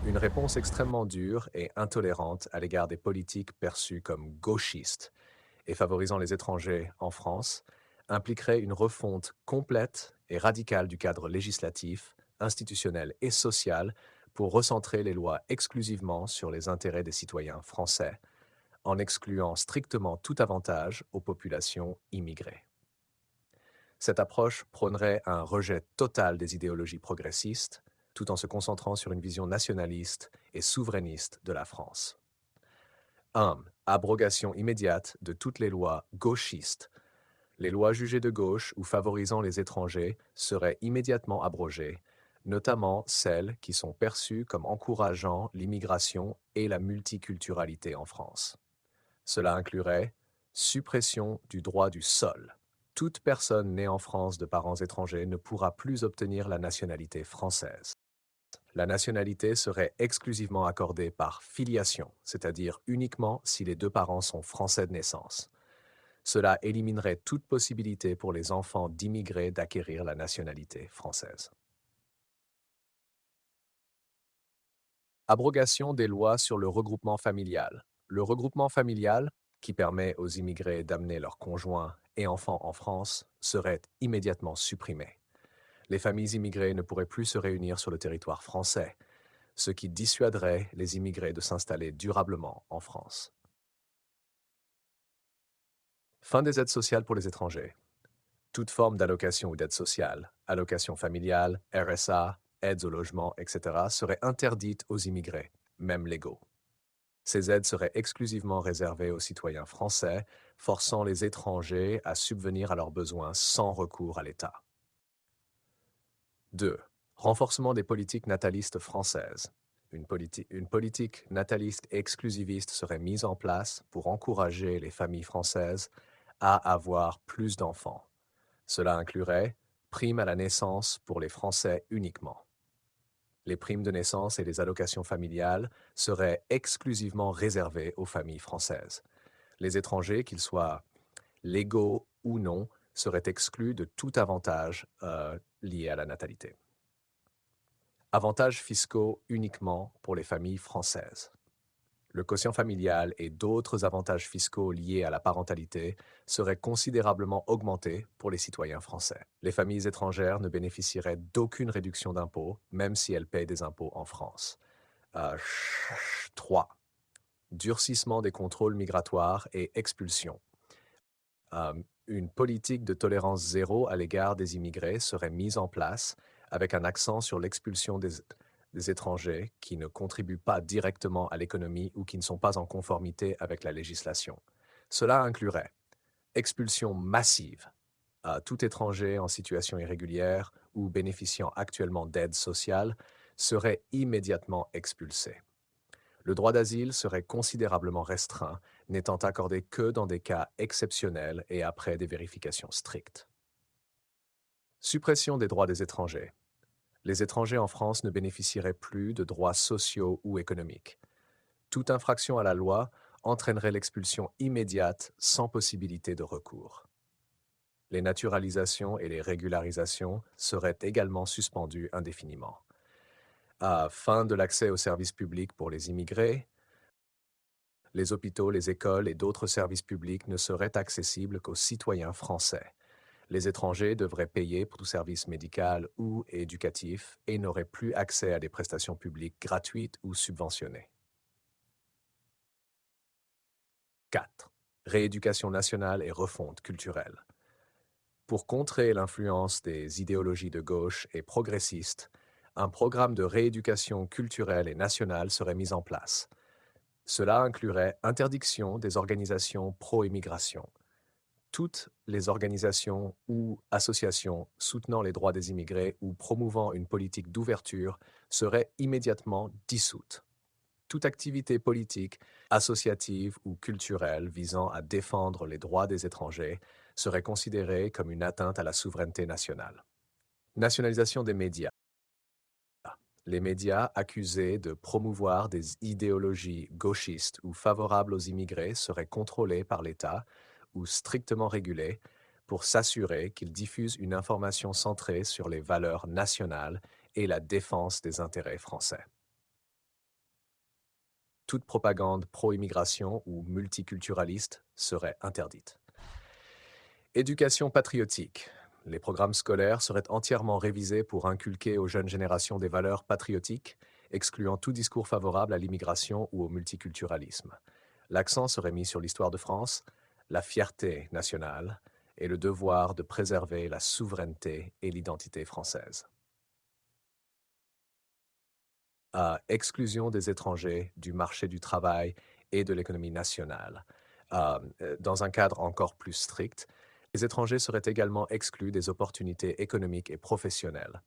Une réponse extrêmement dure et intolérante à l'égard des politiques perçues comme gauchistes et favorisant les étrangers en France impliquerait une refonte complète et radicale du cadre législatif, institutionnel et social pour recentrer les lois exclusivement sur les intérêts des citoyens français, en excluant strictement tout avantage aux populations immigrées. Cette approche prônerait un rejet total des idéologies progressistes, tout en se concentrant sur une vision nationaliste et souverainiste de la France. 1. Abrogation immédiate de toutes les lois gauchistes. Les lois jugées de gauche ou favorisant les étrangers seraient immédiatement abrogées, notamment celles qui sont perçues comme encourageant l'immigration et la multiculturalité en France. Cela inclurait suppression du droit du sol. Toute personne née en France de parents étrangers ne pourra plus obtenir la nationalité française. La nationalité serait exclusivement accordée par filiation, c'est-à-dire uniquement si les deux parents sont français de naissance. Cela éliminerait toute possibilité pour les enfants d'immigrés d'acquérir la nationalité française. Abrogation des lois sur le regroupement familial. Le regroupement familial, qui permet aux immigrés d'amener leurs conjoints et enfants en France, serait immédiatement supprimé. Les familles immigrées ne pourraient plus se réunir sur le territoire français, ce qui dissuaderait les immigrés de s'installer durablement en France. Fin des aides sociales pour les étrangers. Toute forme d'allocation ou d'aide sociale, allocation familiale, RSA, aides au logement, etc., serait interdite aux immigrés, même légaux. Ces aides seraient exclusivement réservées aux citoyens français, forçant les étrangers à subvenir à leurs besoins sans recours à l'État. 2. Renforcement des politiques natalistes françaises. Une politique nataliste exclusiviste serait mise en place pour encourager les familles françaises à avoir plus d'enfants. Cela inclurait primes à la naissance pour les Français uniquement. Les primes de naissance et les allocations familiales seraient exclusivement réservées aux familles françaises. Les étrangers, qu'ils soient légaux ou non, seraient exclus de tout avantage lié à la natalité. Avantages fiscaux uniquement pour les familles françaises. Le quotient familial et d'autres avantages fiscaux liés à la parentalité seraient considérablement augmentés pour les citoyens français. Les familles étrangères ne bénéficieraient d'aucune réduction d'impôts, même si elles paient des impôts en France. 3. Durcissement des contrôles migratoires et expulsion. Euh, une politique de tolérance zéro à l'égard des immigrés serait mise en place avec un accent sur l'expulsion des étrangers qui ne contribuent pas directement à l'économie ou qui ne sont pas en conformité avec la législation. Cela inclurait expulsion massive à tout étranger en situation irrégulière ou bénéficiant actuellement d'aide sociale serait immédiatement expulsé. Le droit d'asile serait considérablement restreint, n'étant accordé que dans des cas exceptionnels et après des vérifications strictes. Suppression des droits des étrangers. Les étrangers en France ne bénéficieraient plus de droits sociaux ou économiques. Toute infraction à la loi entraînerait l'expulsion immédiate sans possibilité de recours. Les naturalisations et les régularisations seraient également suspendues indéfiniment. À fin de l'accès aux services publics pour les immigrés, les hôpitaux, les écoles et d'autres services publics ne seraient accessibles qu'aux citoyens français. Les étrangers devraient payer pour tout service médical ou éducatif et n'auraient plus accès à des prestations publiques gratuites ou subventionnées. 4. Rééducation nationale et refonte culturelle. Pour contrer l'influence des idéologies de gauche et progressistes, un programme de rééducation culturelle et nationale serait mis en place. Cela inclurait interdiction des organisations pro-immigration. Toutes les organisations ou associations soutenant les droits des immigrés ou promouvant une politique d'ouverture seraient immédiatement dissoutes. Toute activité politique, associative ou culturelle visant à défendre les droits des étrangers serait considérée comme une atteinte à la souveraineté nationale. Nationalisation des médias. Les médias accusés de promouvoir des idéologies gauchistes ou favorables aux immigrés seraient contrôlés par l'État ou strictement régulés pour s'assurer qu'ils diffusent une information centrée sur les valeurs nationales et la défense des intérêts français. toute propagande pro-immigration ou multiculturaliste serait interdite. Éducation patriotique. Les programmes scolaires seraient entièrement révisés pour inculquer aux jeunes générations des valeurs patriotiques, excluant tout discours favorable à l'immigration ou au multiculturalisme. L'accent serait mis sur l'histoire de France, la fierté nationale et le devoir de préserver la souveraineté et l'identité française. À exclusion des étrangers du marché du travail et de l'économie nationale. Dans un cadre encore plus strict, les étrangers seraient également exclus des opportunités économiques et professionnelles.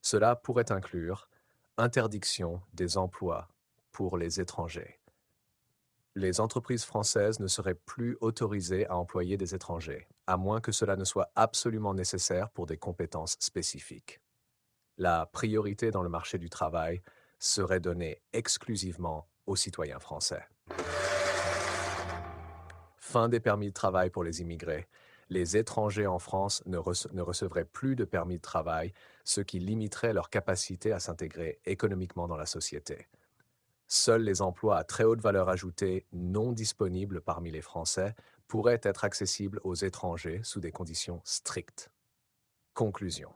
Cela pourrait inclure interdiction des emplois pour les étrangers. Les entreprises françaises ne seraient plus autorisées à employer des étrangers, à moins que cela ne soit absolument nécessaire pour des compétences spécifiques. La priorité dans le marché du travail serait donnée exclusivement aux citoyens français. Fin des permis de travail pour les immigrés. Les étrangers en France ne recevraient plus de permis de travail, ce qui limiterait leur capacité à s'intégrer économiquement dans la société. Seuls les emplois à très haute valeur ajoutée non disponibles parmi les Français pourraient être accessibles aux étrangers sous des conditions strictes. Conclusion.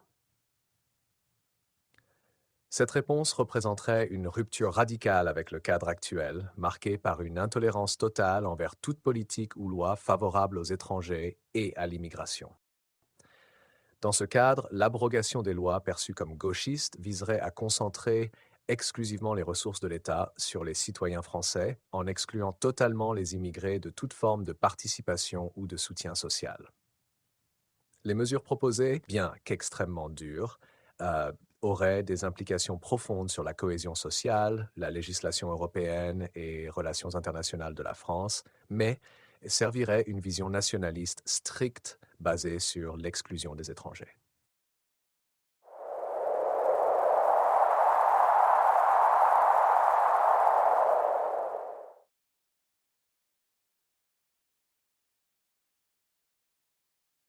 Cette réponse représenterait une rupture radicale avec le cadre actuel, marqué par une intolérance totale envers toute politique ou loi favorable aux étrangers et à l'immigration. Dans ce cadre, l'abrogation des lois perçues comme gauchistes viserait à concentrer exclusivement les ressources de l'État sur les citoyens français, en excluant totalement les immigrés de toute forme de participation ou de soutien social. Les mesures proposées, bien qu'extrêmement dures, euh, auraient des implications profondes sur la cohésion sociale, la législation européenne et relations internationales de la France, mais serviraient une vision nationaliste stricte basée sur l'exclusion des étrangers.